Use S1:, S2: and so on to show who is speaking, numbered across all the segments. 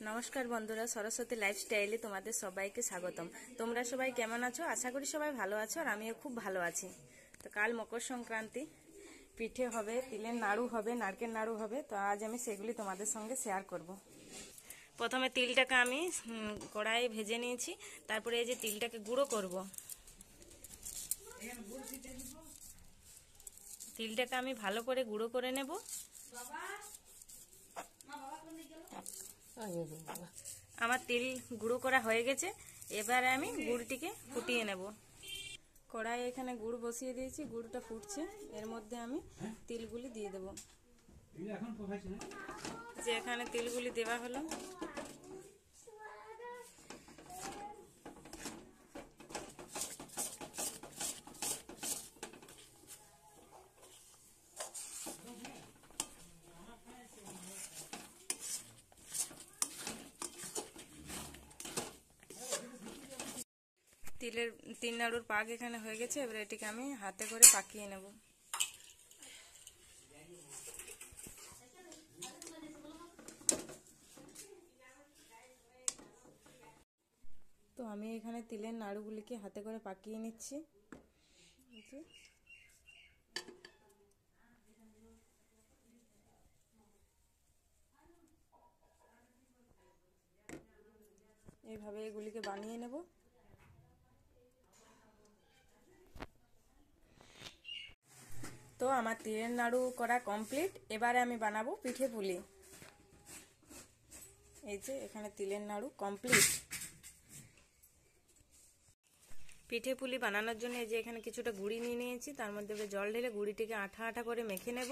S1: নমস্কার বন্ধুরা, সরস্বতী লাইফস্টাইলে তোমাদের সবাইকে স্বাগতম। তোমরা সবাই কেমন আছো? আশা করি সবাই ভালো আছো, আর আমিও খুব ভালো আছি। তো কাল মকর সংক্রান্তি, পিঠে হবে, তিলের নাড়ু হবে, নারকেল নাড়ু হবে। তো আজ আমি সেগুলি তোমাদের সঙ্গে শেয়ার করব। প্রথমে তিলটাকে আমি কড়াইয়ে ভেজে নিয়েছি। তারপরে এই যে তিলটাকে গুঁড়ো করব। তিলটাকে আমি ভালো করে গুঁড়ো করে নেব। আমার তিল গুঁড়ো করা হয়ে গেছে। এবারে আমি গুড়টিকে ফুটিয়ে নেব। কড়াই এখানে গুড় বসিয়ে দিয়েছি, গুড়টা ফুটছে। এর মধ্যে আমি তিলগুলি দিয়ে দেব। যে এখানে তিলগুলি দেওয়া হলো। তিল নাড়ুর পাক এখানে হয়ে গেছে। এবার এটিকে আমি হাতে করে পাকিয়ে নেব। তো আমি এখানে তিলের নাড়ুগুলিকে হাতে করে পাকিয়ে নিচ্ছি। এইভাবে এগুলিকে বানিয়ে নেব। তো আমার তিলের নাড়ু করা কমপ্লিট। এবারে আমি বানাবো পিঠে পুলি। এই যে এখানে তিলের নাড়ু কমপ্লিট। পিঠে পুলি বানানোর জন্য এই যে এখানে কিছুটা গুঁড়ি নিয়ে নিয়েছি। তার মধ্যে জল ঢেলে গুঁড়িটিকে আঠা আঠা করে মেখে নেব।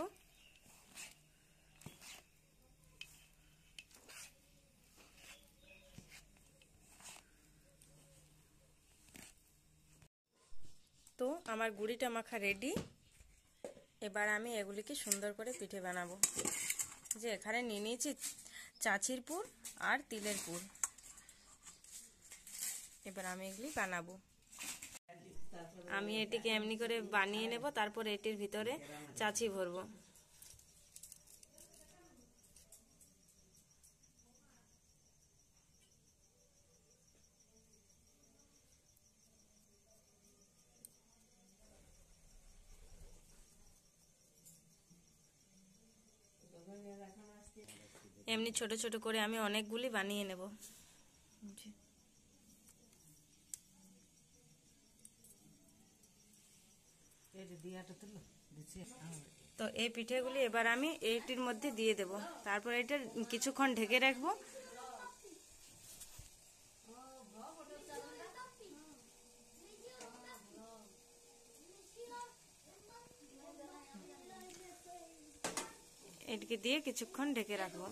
S1: তো আমার গুঁড়িটা মাখা রেডি। এবার আমি এগুলিকে সুন্দর করে পিঠে বানাবো। যে এখানে নিয়ে নিয়েছি চাচির পুর আর তিলের পুর। এবার আমি এগুলি বানাবো। আমি এটিকে এমনি করে বানিয়ে নেব। তারপর এটির ভিতরে চাচি ভরবো। এমনি ছোট ছোট করে আমি অনেকগুলি বানিয়ে নেব। তো এই পিঠেগুলি এবার আমি এইটির মধ্যে দিয়ে দেব। তারপর এটা কিছুক্ষণ ঢেকে রাখবো। এটিকে দিয়ে কিছুক্ষণ ঢেকে রাখবো।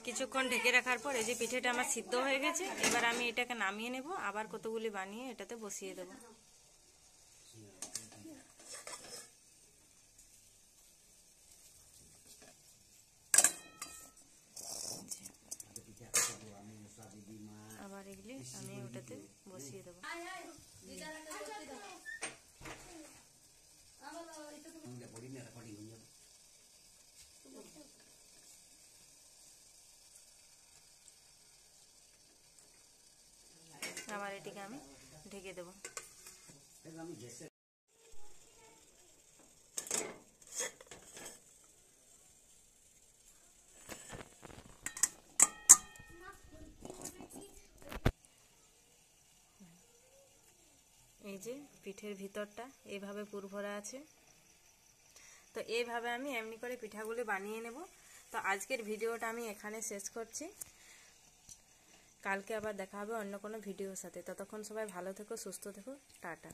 S1: কিছুক্ষণ ঢেকে রাখার পর এই যে পিঠেটা আমার সিদ্ধ হয়ে গেছে। এবার আমি এটাকে নামিয়ে নেব। আবার কতগুলি বানিয়ে এটাতে বসিয়ে দেব। আবার এগুলি আমি ওটাতে বসিয়ে দেব। আবার এটিকে আমি ঢেকে দেব। এই যে পিঠের ভিতরটা এইভাবে পুর ভরা আছে। তো এইভাবে আমি এমনি করে পিঠাগুলি বানিয়ে নেব। তো আজকের ভিডিওটা আমি এখানে শেষ করছি। কালকে আবার দেখা হবে অন্য কোনো ভিডিওর সাথে। ততক্ষণ সবাই ভালো থেকো, সুস্থ থেকো। টাটা।